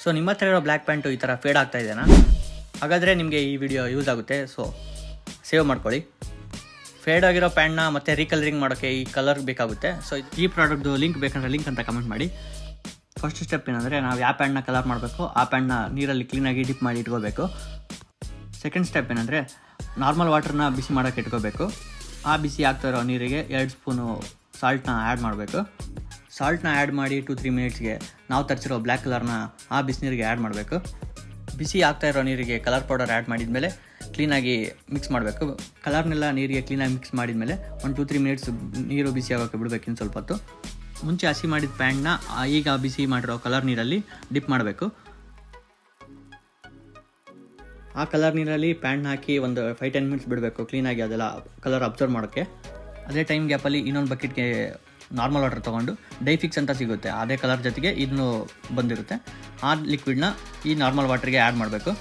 So ನಿಮ್ಮ ಹತ್ರ ಇರೋ ಬ್ಲ್ಯಾಕ್ ಪ್ಯಾಂಟು ಈ ಥರ ಫೇಡ್ ಆಗ್ತಾ ಇದೆನಾ? ಹಾಗಾದರೆ ನಿಮಗೆ ಈ ವಿಡಿಯೋ ಯೂಸ್ ಆಗುತ್ತೆ. ಸೊ ಸೇವ್ ಮಾಡ್ಕೊಳ್ಳಿ. ಫೇಡ್ ಆಗಿರೋ ಪ್ಯಾಂಟ್ನ ಮತ್ತೆ ರೀಕಲರಿಂಗ್ ಮಾಡೋಕ್ಕೆ ಈ ಕಲರ್ ಬೇಕಾಗುತ್ತೆ. ಸೊ ಈ ಪ್ರಾಡಕ್ಟ್ದು ಲಿಂಕ್ ಬೇಕಂದ್ರೆ ಲಿಂಕ್ ಅಂತ ಕಮೆಂಟ್ ಮಾಡಿ. ಫಸ್ಟ್ ಸ್ಟೆಪ್ ಏನಂದರೆ ನಾವು ಯಾವ ಪ್ಯಾಂಟ್ನ ಕಲರ್ ಮಾಡಬೇಕು ಆ ಪ್ಯಾಂಟ್ನ ನೀರಲ್ಲಿ ಕ್ಲೀನಾಗಿ ಡಿಪ್ ಮಾಡಿ ಇಟ್ಕೋಬೇಕು. ಸೆಕೆಂಡ್ ಸ್ಟೆಪ್ ಏನಂದರೆ ನಾರ್ಮಲ್ ವಾಟರ್ನ ಬಿಸಿ ಮಾಡೋಕ್ಕೆ ಇಟ್ಕೋಬೇಕು. ಆ ಬಿಸಿ ಆಗ್ತಾ ಇರೋ ನೀರಿಗೆ 2 ಸ್ಪೂನು ಸಾಲ್ಟ್ನ ಆ್ಯಡ್ ಮಾಡಬೇಕು. ಸಾಲ್ಟ್ನ ಆ್ಯಡ್ ಮಾಡಿ 2-3 ಮಿನಿಟ್ಸ್ಗೆ ನಾವು ತರಿಸಿರೋ ಬ್ಲ್ಯಾಕ್ ಕಲರ್ನ ಆ ಬಿಸಿನೀರಿಗೆ ಆ್ಯಡ್ ಮಾಡಬೇಕು. ಬಿಸಿ ಆಗ್ತಾ ಇರೋ ನೀರಿಗೆ ಕಲರ್ ಪೌಡರ್ ಆ್ಯಡ್ ಮಾಡಿದ್ಮೇಲೆ ಕ್ಲೀನಾಗಿ ಮಿಕ್ಸ್ ಮಾಡಬೇಕು. ಕಲರ್ನೆಲ್ಲ ನೀರಿಗೆ ಕ್ಲೀನಾಗಿ ಮಿಕ್ಸ್ ಮಾಡಿದ್ಮೇಲೆ 1-2-3 ಮಿನಿಟ್ಸ್ ನೀರು ಬಿಸಿ ಆಗೋಕ್ಕೆ ಬಿಡಬೇಕು. ಇನ್ನು ಸ್ವಲ್ಪ ಹೊತ್ತು ಮುಂಚೆ ಹಸಿ ಮಾಡಿದ ಪ್ಯಾಂಟ್ನ ಈಗ ಬಿಸಿ ಮಾಡಿರೋ ಕಲರ್ ನೀರಲ್ಲಿ ಡಿಪ್ ಮಾಡಬೇಕು. ಆ ಕಲರ್ ನೀರಲ್ಲಿ ಪ್ಯಾಂಟ್ನ ಹಾಕಿ ಒಂದು 5-10 ಮಿನಿಟ್ಸ್ ಬಿಡಬೇಕು ಕ್ಲೀನಾಗಿ ಅದೆಲ್ಲ ಕಲರ್ ಅಬ್ಸರ್ವ್ ಮಾಡೋಕ್ಕೆ. ಅದೇ ಟೈಮ್ ಗ್ಯಾಪಲ್ಲಿ ಇನ್ನೊಂದು ಬಕೆಟ್ಗೆ ನಾರ್ಮಲ್ ವಾಟರ್ ತೊಗೊಂಡು ಡೈಫಿಕ್ಸ್ ಅಂತ ಸಿಗುತ್ತೆ, ಅದೇ ಕಲರ್ ಜೊತೆಗೆ ಇದನ್ನು ಬಂದಿರುತ್ತೆ. ಆ ಲಿಕ್ವಿಡ್ನ ಈ ನಾರ್ಮಲ್ ವಾಟರ್ಗೆ ಆ್ಯಡ್ ಮಾಡಬೇಕು.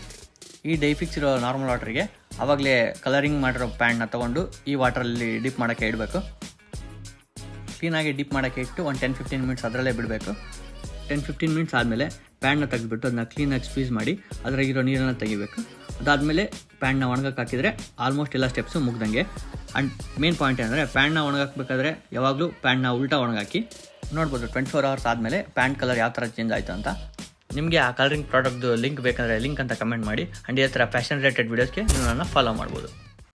ಈ ಡೈಫಿಕ್ಸ್ ಇರೋ ನಾರ್ಮಲ್ ವಾಟರ್ಗೆ ಆವಾಗಲೇ ಕಲರಿಂಗ್ ಮಾಡಿರೋ ಪ್ಯಾಂಟ್ನ ತೊಗೊಂಡು ಈ ವಾಟರಲ್ಲಿ ಡಿಪ್ ಮಾಡೋಕ್ಕೆ ಇಡಬೇಕು. ಕ್ಲೀನಾಗಿ ಡಿಪ್ ಮಾಡೋಕ್ಕೆ ಇಟ್ಟು ಒಂದು 10-15 ಮಿನಿಟ್ಸ್ ಅದರಲ್ಲೇ ಬಿಡಬೇಕು. 10-15 ಮಿನಿಟ್ಸ್ ಆದಮೇಲೆ ಪ್ಯಾಂಟ್ನ ತೆಗೆದುಬಿಟ್ಟು ಅದನ್ನ ಕ್ಲೀನಾಗಿ ಸ್ಕ್ವೀಸ್ ಮಾಡಿ ಅದರಾಗಿರೋ ನೀರನ್ನು ತೆಗಿಬೇಕು. ಅದಾದಮೇಲೆ ಪ್ಯಾಂಟ್ನ ಒಣಗಕ್ಕೆ ಹಾಕಿದರೆ ಆಲ್ಮೋಸ್ಟ್ ಎಲ್ಲ ಸ್ಟೆಪ್ಸು ಮುಗ್ದಂಗೆ. ಆ್ಯಂಡ್ ಮೇನ್ ಪಾಯಿಂಟ್ ಏನಂದರೆ ಪ್ಯಾಂಟ್ನ ಒಣಗಾಕಬೇಕಾದ್ರೆ ಯಾವಾಗಲೂ ಪ್ಯಾಂಟ್ನ ಉಲ್ಟಾ ಒಣಗಾಕಿ. ನೋಡ್ಬೋದು 24 ಅವರ್ಸ್ ಆದಮೇಲೆ ಪ್ಯಾಂಟ್ ಕಲರ್ ಯಾವ ಥರ ಚೇಂಜ್ ಆಯಿತು ಅಂತ. ನಿಮಗೆ ಆ ಕಲರಿಂಗ್ ಪ್ರಾಡಕ್ಟ್ದು ಲಿಂಕ್ ಬೇಕಂದರೆ ಲಿಂಕ್ ಅಂತ ಕಮೆಂಟ್ ಮಾಡಿ. ಆ್ಯಂಡ್ ಇದೇ ಥರ ಫ್ಯಾಷನ್ ರಿಲೇಟೆಡ್ ವೀಡಿಯೋಸ್ಗೆ ನೀವು ನನ್ನ ಫಾಲೋ ಮಾಡ್ಬೋದು.